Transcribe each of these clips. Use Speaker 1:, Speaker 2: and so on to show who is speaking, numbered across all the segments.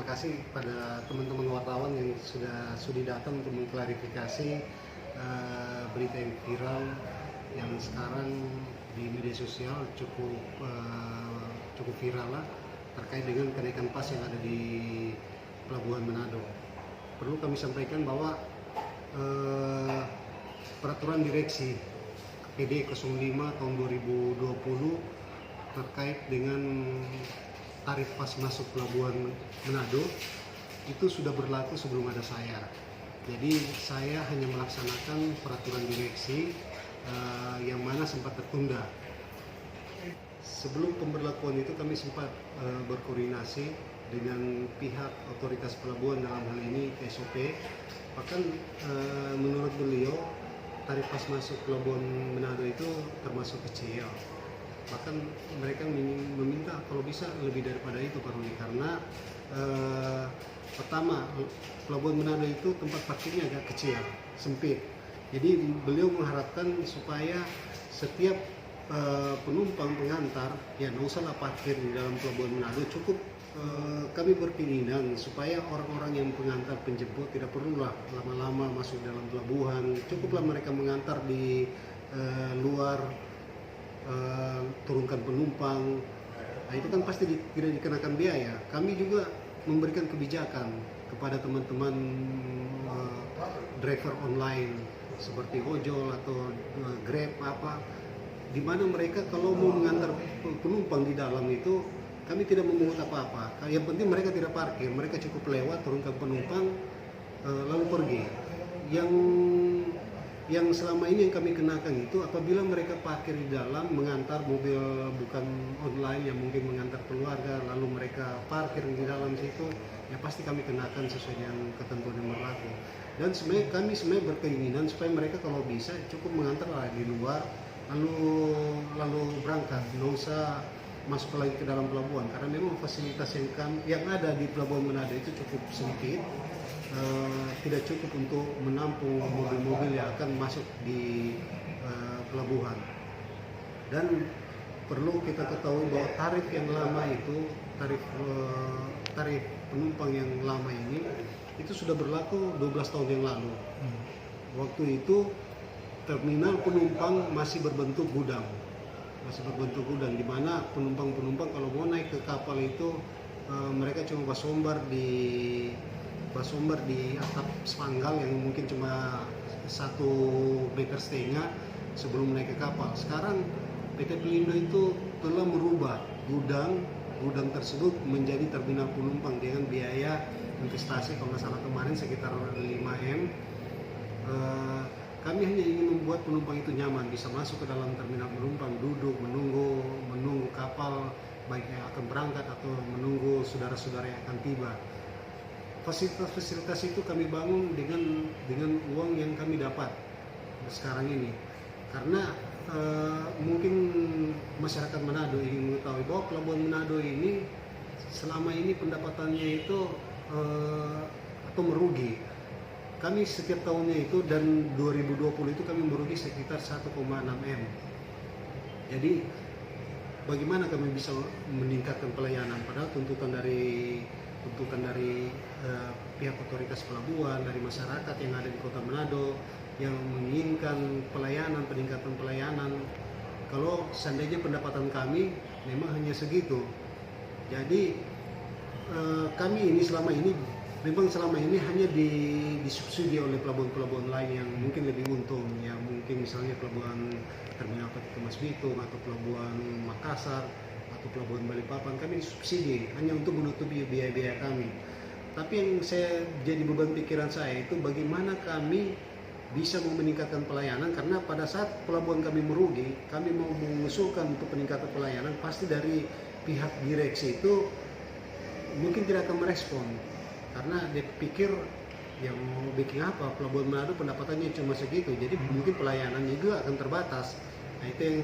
Speaker 1: terima kasih pada teman-teman wartawan yang sudah sudi datang untuk mengklarifikasi berita yang viral yang sekarang di media sosial cukup viral lah, terkait dengan kenaikan pas yang ada di Pelabuhan Manado. Perlu kami sampaikan bahwa peraturan direksi PD 05 tahun 2020 terkait dengan tarif pas masuk Pelabuhan Manado itu sudah berlaku sebelum ada saya. Jadi saya hanya melaksanakan peraturan direksi yang mana sempat tertunda. Sebelum pemberlakuan itu kami sempat berkoordinasi dengan pihak otoritas pelabuhan, dalam hal ini SOP. Bahkan menurut beliau tarif pas masuk Pelabuhan Manado itu termasuk kecil. Bahkan mereka meminta kalau bisa lebih daripada itu, Pak Rudi, karena pertama Pelabuhan Manado itu tempat parkirnya agak kecil, sempit. Jadi beliau mengharapkan supaya setiap penumpang pengantar ya nggak usahlah parkir di dalam Pelabuhan Manado, cukup kami berkeinginan supaya orang-orang yang pengantar penjemput tidak perlulah lama-lama masuk dalam pelabuhan, cukuplah mereka mengantar di luar, turunkan penumpang. Nah, itu kan pasti tidak dikenakan biaya. Kami juga memberikan kebijakan kepada teman-teman driver online seperti ojol atau Grab di mana mereka kalau mau mengantar penumpang di dalam itu kami tidak memungut apa-apa. Yang penting mereka tidak parkir, mereka cukup lewat, turunkan penumpang, lalu pergi. Yang selama ini yang kami kenakan itu apabila mereka parkir di dalam mengantar mobil bukan online yang mungkin mengantar keluarga, lalu mereka parkir di dalam situ, ya pasti kami kenakan sesuai dengan ketentuan yang berlaku. Dan kami sebenarnya berkeinginan supaya mereka kalau bisa cukup mengantar di luar, lalu berangkat, nggak usah masuk lagi ke dalam pelabuhan, karena memang fasilitas yang ada di Pelabuhan Manado itu cukup sedikit, tidak cukup untuk menampung mobil-mobil yang akan masuk di pelabuhan. Dan perlu kita ketahui bahwa tarif yang lama itu, tarif penumpang yang lama ini itu sudah berlaku 12 tahun yang lalu. Waktu itu terminal penumpang masih berbentuk gudang, di mana penumpang kalau mau naik ke kapal itu mereka cuma basombar di atap spanggal yang mungkin cuma 1,5 meter sebelum naik ke kapal. Sekarang PT Pelindo itu telah merubah gudang tersebut menjadi terminal penumpang dengan biaya investasi kalau nggak salah kemarin sekitar 5M. Kami hanya ingin membuat penumpang itu nyaman, bisa masuk ke dalam terminal penumpang, duduk, menunggu kapal baik yang akan berangkat atau menunggu saudara-saudara yang akan tiba. Fasilitas itu kami bangun dengan uang yang kami dapat sekarang ini. Karena mungkin masyarakat Manado ingin mengetahui bahwa Pelabuhan Manado ini selama ini pendapatannya itu atau merugi. Kami setiap tahunnya itu, dan 2020 itu kami merugi sekitar 1,6 M. Jadi bagaimana kami bisa meningkatkan pelayanan, padahal tuntutan dari pihak otoritas pelabuhan, dari masyarakat yang ada di Kota Manado yang menginginkan peningkatan pelayanan. Kalau seandainya pendapatan kami memang hanya segitu, jadi kami ini selama ini hanya disubsidi oleh pelabuhan-pelabuhan lain yang mungkin lebih untung, ya mungkin misalnya pelabuhan Terminal Peti Kemas Bitung atau pelabuhan Makassar atau pelabuhan Balikpapan. Kami disubsidi hanya untuk menutupi biaya-biaya kami. Tapi yang jadi beban pikiran saya itu bagaimana kami bisa meningkatkan pelayanan, karena pada saat pelabuhan kami merugi, kami mau mengusulkan untuk peningkatan pelayanan, pasti dari pihak direksi itu mungkin tidak akan merespon. Karena dia pikir yang mau bikin apa, Pelabuhan Manado pendapatannya cuma segitu, jadi mungkin pelayanannya juga akan terbatas. Nah, itu yang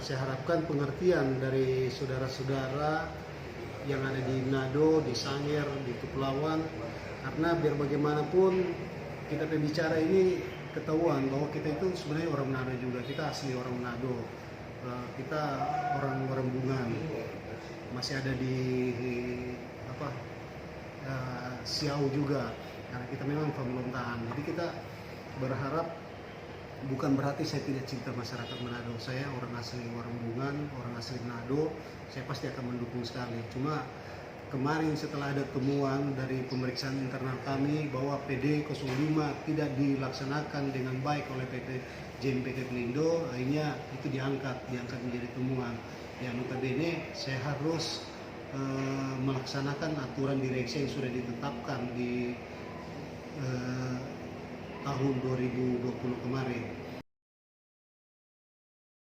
Speaker 1: saya harapkan pengertian dari saudara-saudara yang ada di Manado, di Sangir, di Kepulauan, karena biar bagaimanapun kita pembicara ini ketahuan bahwa kita itu sebenarnya orang Manado juga, kita asli orang Manado, kita orang Bungan, masih ada di siau juga karena kita memang pemerintahan. Jadi kita berharap, bukan berarti saya tidak cinta masyarakat Manado. Saya orang asli Warambungan, orang asli Manado, saya pasti akan mendukung sekali. Cuma kemarin setelah ada temuan dari pemeriksaan internal kami bahwa PD 05 tidak dilaksanakan dengan baik oleh PT JMPT Pelindo, akhirnya itu diangkat menjadi temuan. Ya notabene saya harus melaksanakan aturan direksi yang sudah ditetapkan di tahun 2020 kemarin.